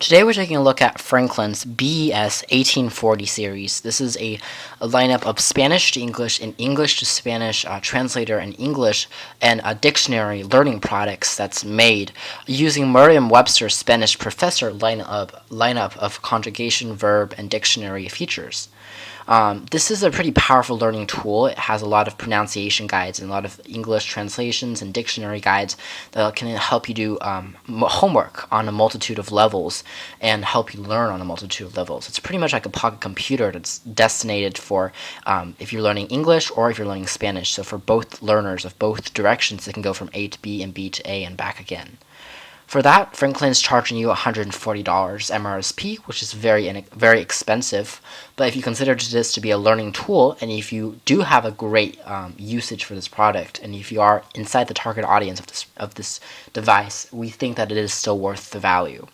Today we're taking a look at Franklin's bes1840 series. This is a lineup of Spanish to English and English to Spanish translator and English and dictionary learning products that's made using Merriam-Webster Spanish Professor lineup of conjugation, verb, and dictionary features. This is a pretty powerful learning tool. It has a lot of pronunciation guides and a lot of English translations and dictionary guides that can help you do homework on a multitude of levels and help you learn on a multitude of levels. It's pretty much like a pocket computer that's destined for if you're learning English or if you're learning Spanish. So for both learners of both directions, it can go from A to B and B to A and back again. For that, Franklin's charging you $140 MRSP, which is very expensive. But if you consider this to be a learning tool, and if you do have a great usage for this product, and if you are inside the target audience of this device, we think that it is still worth the value.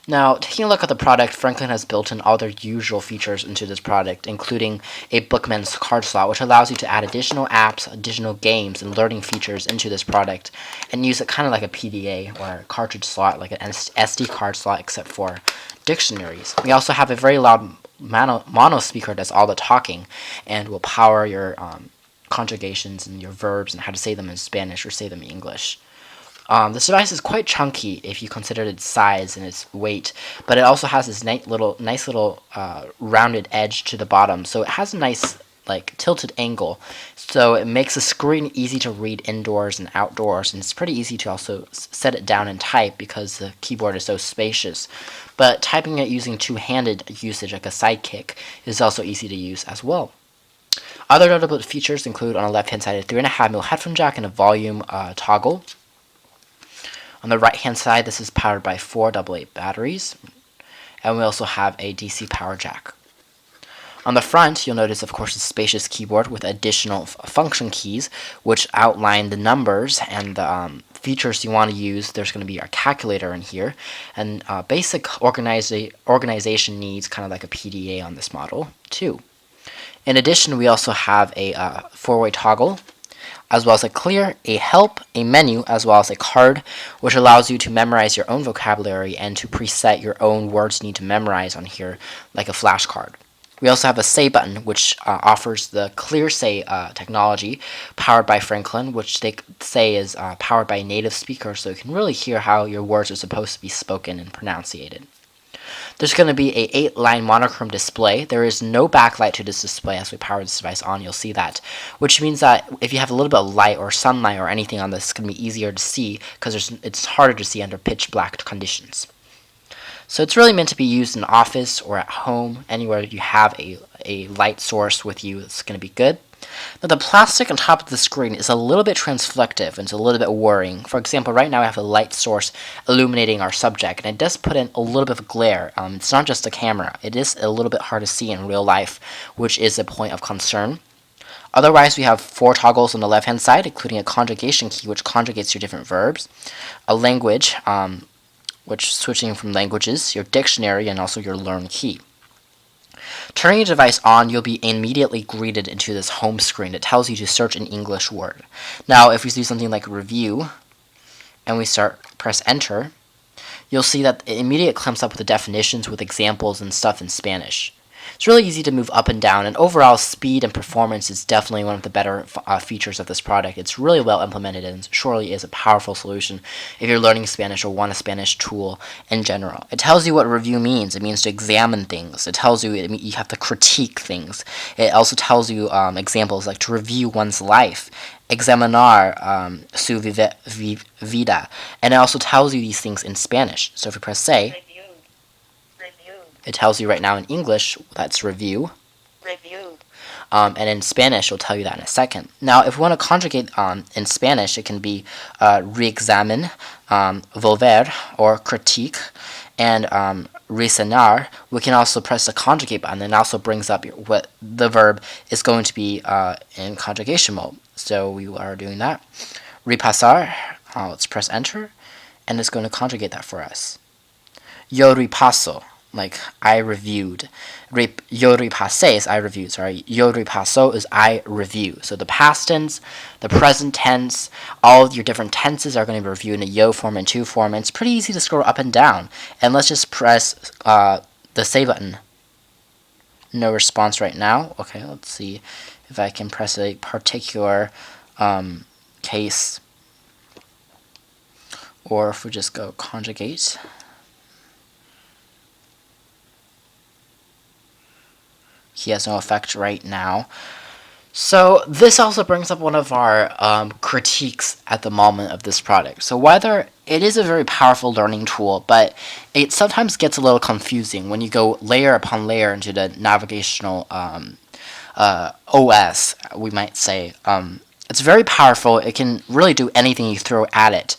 Now, taking a look at the product, Franklin has built in all their usual features into this product, including a Bookman's card slot, which allows you to add additional apps, additional games, and learning features into this product, and use it kind of like a PDA or a cartridge slot, like an SD card slot, except for dictionaries. We also have a very loud mono speaker that's all the talking, and will power your conjugations and your verbs and how to say them in Spanish or say them in English. This device is quite chunky if you consider its size and its weight, but it also has this nice little rounded edge to the bottom, so it has a nice tilted angle, so it makes the screen easy to read indoors and outdoors, and it's pretty easy to also set it down and type because the keyboard is so spacious. But typing it using two-handed usage like a sidekick is also easy to use as well. Other notable features include on the left hand side a 3.5mm headphone jack and a volume toggle. On the right hand side, this is powered by 4 AA batteries, and we also have a DC power jack. On the front, you'll notice, of course, a spacious keyboard with additional function keys, which outline the numbers and the features you want to use. There's going to be our calculator in here, and basic organization needs, kind of like a PDA on this model, too. In addition, we also have a 4-way toggle, as well as a clear, a help, a menu, as well as a card, which allows you to memorize your own vocabulary and to preset your own words you need to memorize on here, like a flashcard. We also have a say button, which offers the clear say technology powered by Franklin, which they say is powered by a native speaker, so you can really hear how your words are supposed to be spoken and pronunciated. There's going to be a 8-line monochrome display. There is no backlight to this display as we power this device on. You'll see that, which means that if you have a little bit of light or sunlight or anything on this, it's going to be easier to see because it's harder to see under pitch black conditions. So it's really meant to be used in the office or at home, anywhere you have a light source with you. It's going to be good. Now, the plastic on top of the screen is a little bit transflective and it's a little bit worrying. For example, right now I have a light source illuminating our subject, and it does put in a little bit of glare. It's not just the camera. It is a little bit hard to see in real life, which is a point of concern. Otherwise, we have 4 toggles on the left-hand side, including a conjugation key, which conjugates your different verbs, a language, which switching from languages, your dictionary, and also your learn key. Turning your device on, you'll be immediately greeted into this home screen that tells you to search an English word. Now, if we do something like review, and we press enter, you'll see that it immediately comes up with the definitions with examples and stuff in Spanish. It's really easy to move up and down, and overall speed and performance is definitely one of the better features of this product. It's really well implemented and surely is a powerful solution if you're learning Spanish or want a Spanish tool in general. It tells you what review means. It means to examine things. It tells you you have to critique things. It also tells you examples like to review one's life, examinar su vida, and it also tells you these things in Spanish. So if you press say, it tells you right now in English, that's review. And in Spanish, it'll tell you that in a second. Now, if we want to conjugate in Spanish, it can be re-examine, volver, or critique, and reasonar. We can also press the conjugate button, and it also brings up what the verb is going to be in conjugation mode. So we are doing that. Repasar, let's press enter, and it's going to conjugate that for us. Yo repaso. like I reviewed. Yo repassé is I reviewed. Sorry, yo repasso is I review. So the past tense, the present tense, all of your different tenses are going to be reviewed in a yo form and to form. And it's pretty easy to scroll up and down. And let's just press the say button. No response right now. Okay, let's see if I can press a particular case, or if we just go conjugate. He has no effect right now. So this also brings up one of our critiques at the moment of this product. So whether it is a very powerful learning tool, but it sometimes gets a little confusing when you go layer upon layer into the navigational OS, we might say. It's very powerful. It can really do anything you throw at it.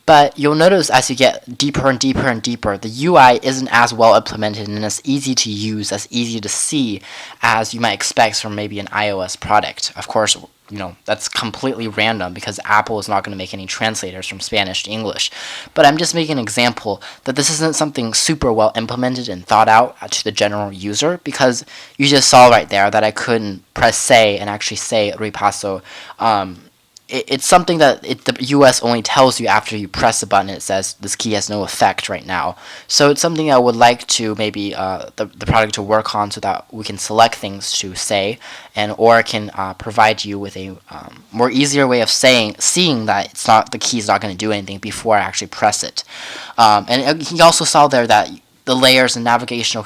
But you'll notice as you get deeper and deeper and deeper, the UI isn't as well implemented and as easy to use, as easy to see as you might expect from maybe an iOS product. Of course, that's completely random because Apple is not going to make any translators from Spanish to English. But I'm just making an example that this isn't something super well implemented and thought out to the general user, because you just saw right there that I couldn't press say and actually say repaso. It's something that the US only tells you after you press the button. It says this key has no effect right now. So it's something I would like to maybe the product to work on, so that we can select things to say, or it can provide you with a more easier way of seeing that the key is not going to do anything before I actually press it. And you also saw there that the layers and navigational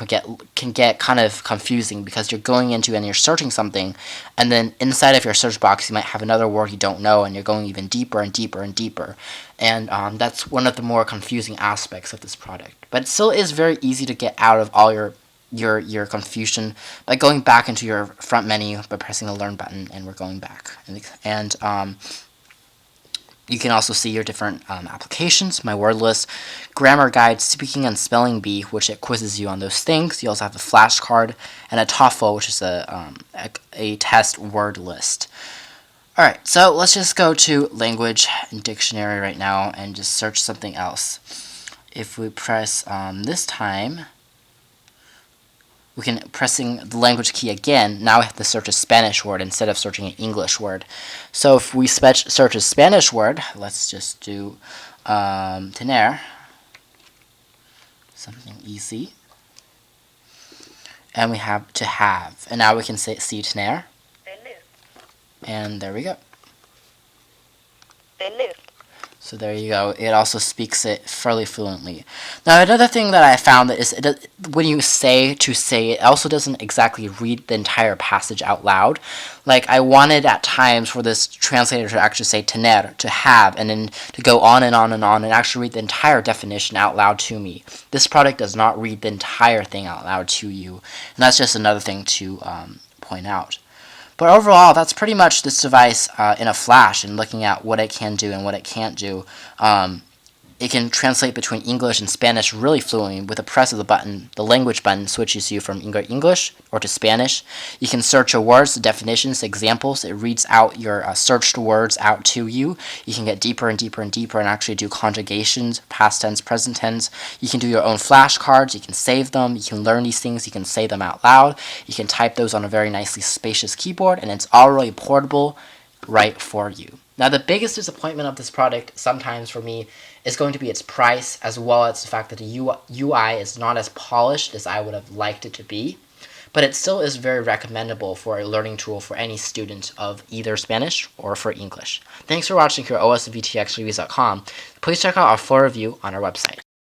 can get kind of confusing, because you're going into and you're searching something, and then inside of your search box you might have another word you don't know, and you're going even deeper and deeper and deeper. And that's one of the more confusing aspects of this product. But it still is very easy to get out of all your confusion by going back into your front menu by pressing the learn button, and we're going back. And you can also see your different applications, my word list, grammar guide, speaking and spelling bee, which it quizzes you on those things. You also have a flashcard, and a TOEFL, which is a test word list. Alright, so let's just go to language and dictionary right now and just search something else. If we press this time, we can pressing the language key again. Now we have to search a Spanish word instead of searching an English word. So if we search a Spanish word, let's just do tener, something easy, and we have to have, and now we can see tener, and there we go. So there you go. It also speaks it fairly fluently. Now another thing that I found that is when you say to say, it also doesn't exactly read the entire passage out loud. Like I wanted at times for this translator to actually say tener, to have, and then to go on and on and on and actually read the entire definition out loud to me. This product does not read the entire thing out loud to you, and that's just another thing to point out. But overall, that's pretty much this device in a flash, and looking at what it can do and what it can't do. It can translate between English and Spanish really fluently. With a press of the button, the language button switches you from English or to Spanish. You can search your words, the definitions, examples. It reads out your searched words out to you. You can get deeper and deeper and deeper and actually do conjugations, past tense, present tense. You can do your own flashcards. You can save them. You can learn these things. You can say them out loud. You can type those on a very nicely spacious keyboard, and it's already portable right for you. Now, the biggest disappointment of this product sometimes for me is going to be its price, as well as the fact that the UI is not as polished as I would have liked it to be. But it still is very recommendable for a learning tool for any student of either Spanish or for English. Thanks for watching here at osvtxreviews.com. Please check out our full review on our website.